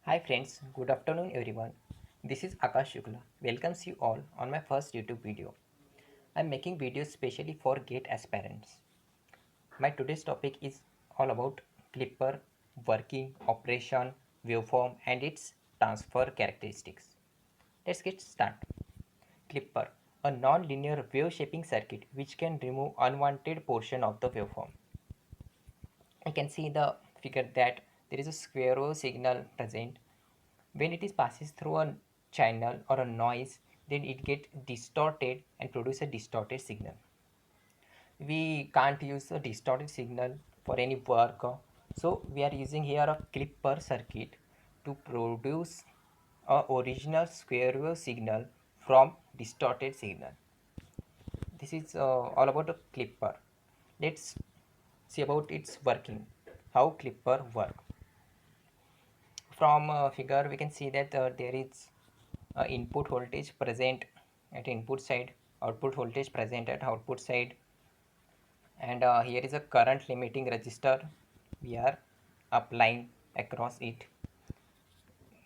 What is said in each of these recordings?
Hi friends, good afternoon everyone. This is Akash Shukla. Welcomes you all on my first YouTube video. I'm making videos specially for GATE aspirants. My today's topic is all about Clipper, working, operation, waveform and its transfer characteristics. Let's get started. Clipper, a non-linear wave shaping circuit which can remove unwanted portion of the waveform. I can see the figure that there is a square wave signal present. When it is passes through a channel or a noise, then it get distorted and produce a distorted signal. We can't use a distorted signal for any work, so we are using here a clipper circuit to produce a original square wave signal from distorted signal. This is all about a clipper. Let's see about its working, how clipper work. From figure we can see that there is input voltage present at input side, output voltage present at output side, and here is a current limiting resistor we are applying across it.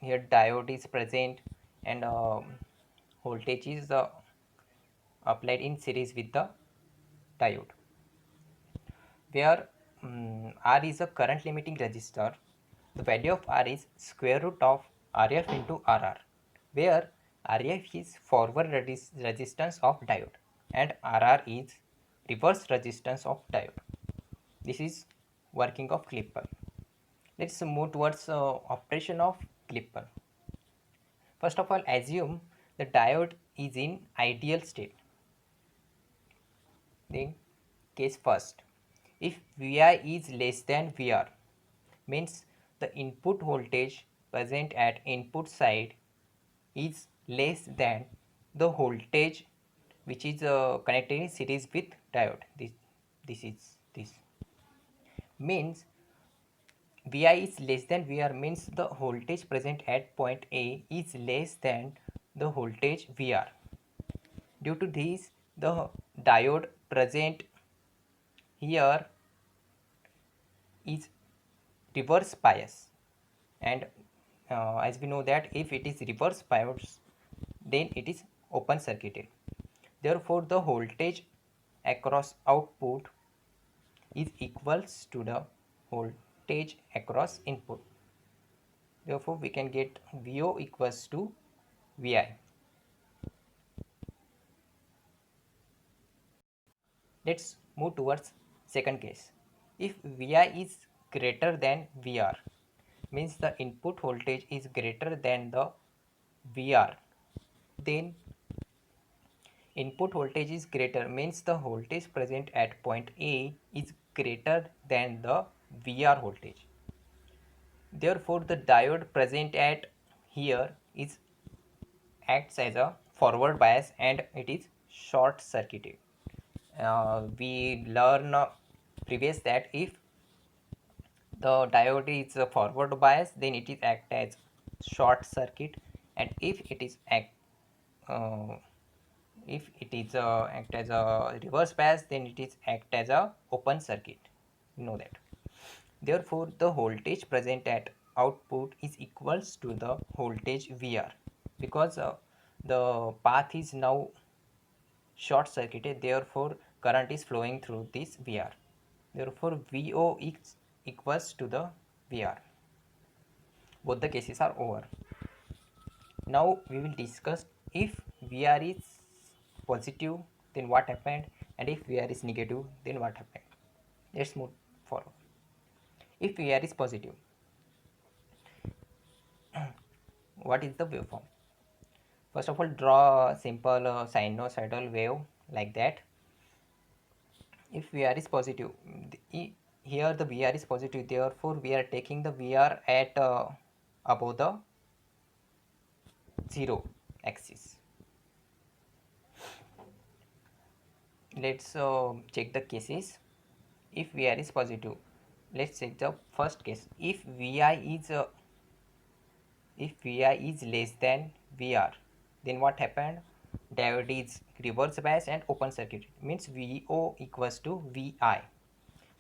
Here diode is present, and voltage is applied in series with the diode. Where R is a current limiting resistor, the value of R is square root of Rf into Rr, where Rf is forward resistance of diode and Rr is reverse resistance of diode. This is working of clipper. Let's move towards operation of clipper. First of all, assume the diode is in ideal state. Then case first, if Vi is less than Vr, means the input voltage present at input side is less than the voltage which is connected in series with diode. This means Vi is less than Vr, means the voltage present at point A is less than the voltage Vr. Due to this, the diode present here is reverse bias, and as we know that if it is reverse bias, then it is open circuited. Therefore the voltage across output is equals to the voltage across input. Therefore we can get Vo equals to Vi. Let's move towards second case. If Vi is greater than Vr, means the input voltage is greater than the Vr, then input voltage is greater, means the voltage present at point A is greater than the Vr voltage. Therefore the diode present at here is acts as a forward bias and it is short circuited. We learn previous that if the diode is a forward bias, then it is act as short circuit, and uh, if it is act as a reverse bias, then it is act as a open circuit. You know that. Therefore the voltage present at output is equals to the voltage Vr, because the path is now short circuited, therefore current is flowing through this Vr. Therefore Vo is equals to the Vr. Both the cases are over. Now we will discuss if Vr is positive, then what happened, and if Vr is negative, then what happened. Let's move forward. If Vr is positive, what is the waveform? First of all, draw a simple sinusoidal wave like that. If Vr is positive, here the Vr is positive, therefore we are taking the Vr at above the 0 axis. Let's check the cases. If Vr is positive, let's check the first case. If Vi is less than Vr, then what happened? Diode is reverse bias and open circuit, means Vo equals to Vi.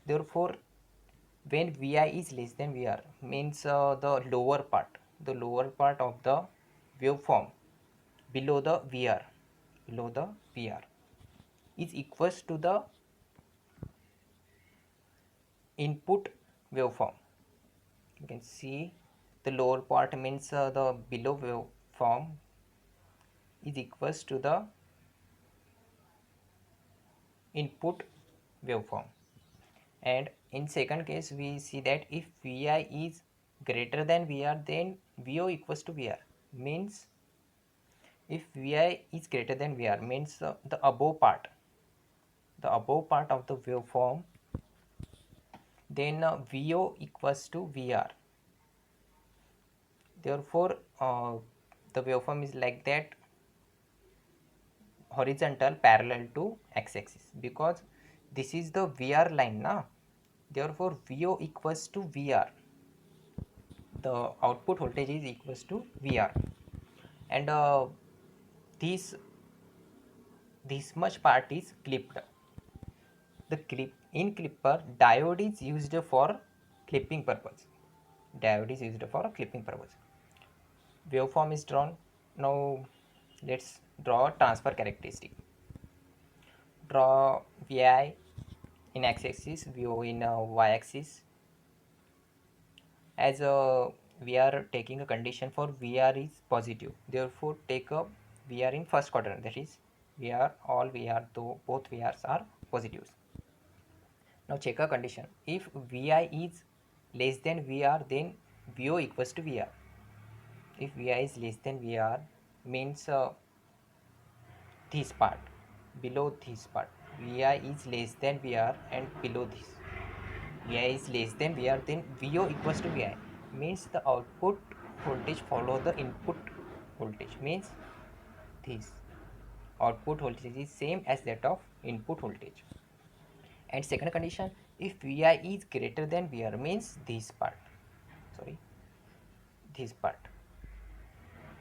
Therefore when Vi is less than Vr, means the lower part, the lower part of the waveform below the VR, below the VR is equals to the input waveform. You can see the lower part means the below waveform is equals to the input waveform. And in second case we see that if Vi is greater than VR, then Vo equals to VR. Means if Vi is greater than VR means the above part of the waveform, then Vo equals to VR. Therefore the waveform is like that, horizontal parallel to x-axis, because this is the VR line na. Therefore Vo equals to VR, the output voltage is equals to VR. And this much part is clipped. The clipper diode is used for clipping purpose. Waveform is drawn. Now let's draw transfer characteristic. Draw Vi in x-axis, Vo in y-axis. As we are taking a condition for VR is positive, therefore take a VR in first quadrant, that is VR, all VR, though both VRs are positives. Now check a condition. If Vi is less than VR, then Vo equals to VR. If Vi is less than VR means this part, below this part, Vi is less than VR, and below this Vi is less than VR, then Vo equals to Vi. Means the output voltage follow the input voltage, means this output voltage is same as that of input voltage. And second condition, if Vi is greater than VR means this part, sorry, this part.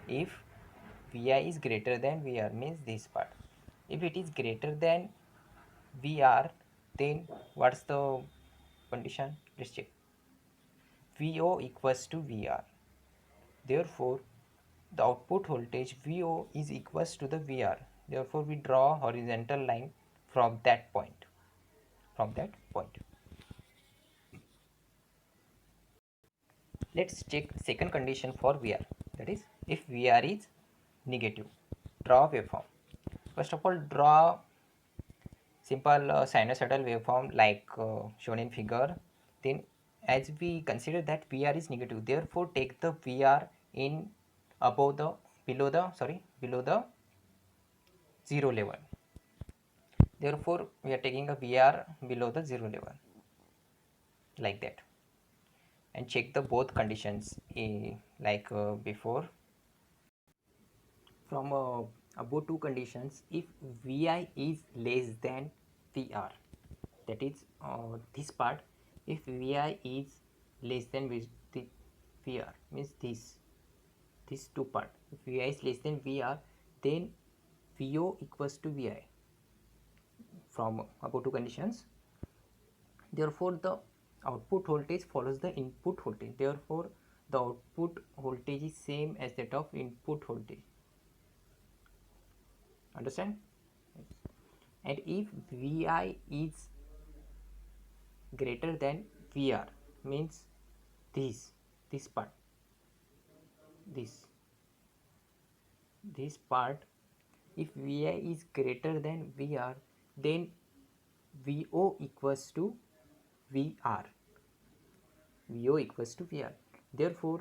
If Vi is greater than VR means this part. If it is greater than VR, then what's the condition? Let's check. Vo equals to VR. Therefore the output voltage Vo is equals to the VR. Therefore we draw a horizontal line from that point. Let's check second condition for VR, that is if VR is negative. Draw waveform. First of all, draw simple sinusoidal waveform like shown in figure. Then as we consider that VR is negative, therefore take the VR in below the zero level. Therefore we are taking a VR below the zero level, like that. And check the both conditions like before. From above two conditions, if Vi is less than VR, that is this part, if Vi is less than the VR means this two part, if Vi is less than VR, then Vo equals to Vi from above two conditions. Therefore the output voltage follows the input voltage, therefore the output voltage is same as that of input voltage. Understand? And if Vi is greater than VR means this part, this part, if Vi is greater than VR, then Vo equals to VR. Therefore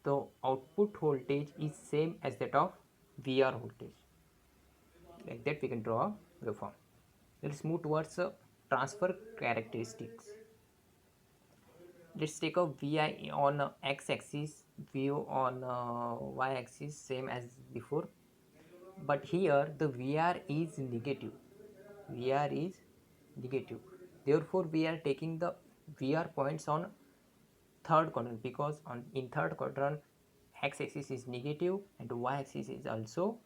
the output voltage is same as that of VR voltage. Like that we can draw a waveform. Let's move towards transfer characteristics. Let's take a Vi on x-axis, Vo on y-axis, same as before, but here the VR is negative. Therefore we are taking the VR points on third quadrant, because in third quadrant x-axis is negative and y-axis is also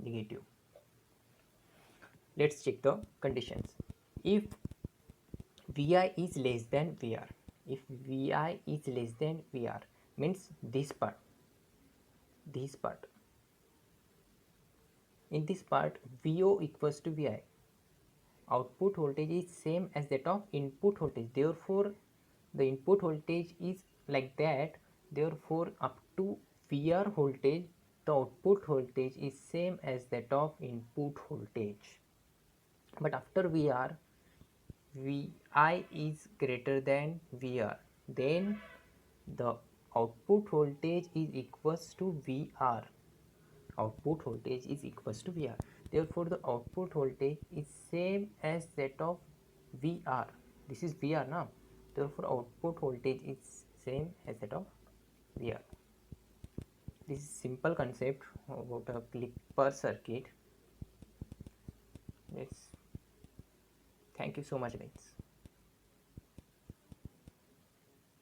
negative. Let's check the conditions. If Vi is less than VR, if Vi is less than Vr, means this part, in this part Vo equals to Vi, output voltage is same as that of input voltage, therefore the input voltage is like that, therefore up to Vr voltage the output voltage is same as that of input voltage. But after Vr, Vi is greater than Vr, then the output voltage is equals to Vr, output voltage is equals to Vr, therefore the output voltage is same as that of Vr, this is Vr now, therefore output voltage is same as that of Vr. This is simple concept about a clipper circuit. Yes, thank you so much guys.